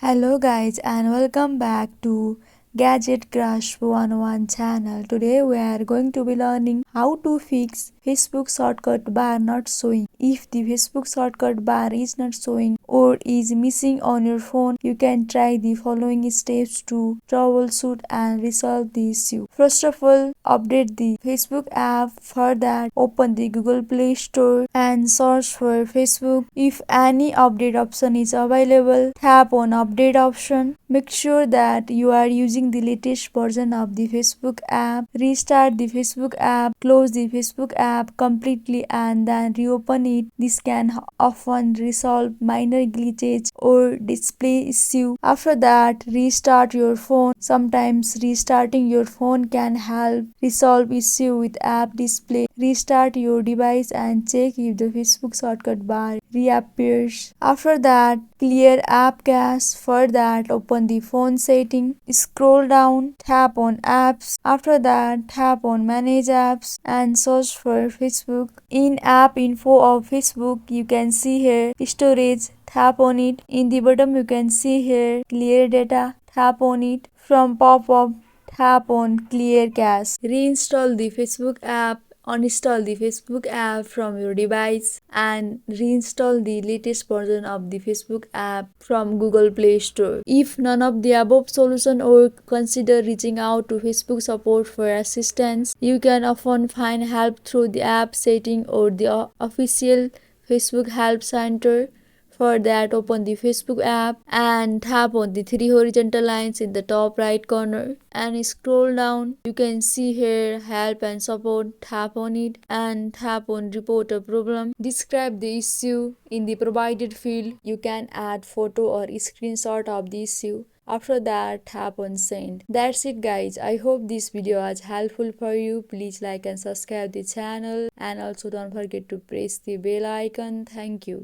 Hello guys and welcome back to Gadget Crush 101 channel. Today we are going to be learning how to fix Facebook shortcut bar not showing. If the Facebook shortcut bar is not showing or is missing on your phone, you can try the following steps to troubleshoot and resolve the issue. First of all, update the Facebook app. For that, open the Google Play Store and search for Facebook. If any update option is available, tap on update option. Make sure that you are using the latest version of the Facebook app. Restart the Facebook app, close the Facebook app completely and then reopen it. This can often resolve minor glitches or display issue. After that, restart your phone. Sometimes restarting your phone can help resolve issue with app display. Restart your device and check if the Facebook shortcut bar reappears. After that, clear app cache. For that, open the phone setting, scroll down, tap on apps. After that, tap on manage apps and search for Facebook. In app info of Facebook, you can see here storage. Tap on it. In the bottom, you can see here clear data. Tap on it. From pop-up, tap on clear cache. Reinstall the Facebook app. Uninstall the Facebook app from your device and reinstall the latest version of the Facebook app from Google Play Store. If none of the above solution or consider reaching out to Facebook support for assistance. You can often find help through the app setting or the official Facebook help center. For that, open the Facebook app and tap on the three horizontal lines in the top right corner and scroll down. You can see here help and support. Tap on it and tap on report a problem. Describe the issue. In the provided field, you can add photo or screenshot of the issue. After that, tap on send. That's it guys. I hope this video was helpful for you. Please like and subscribe the channel and also don't forget to press the bell icon. Thank you.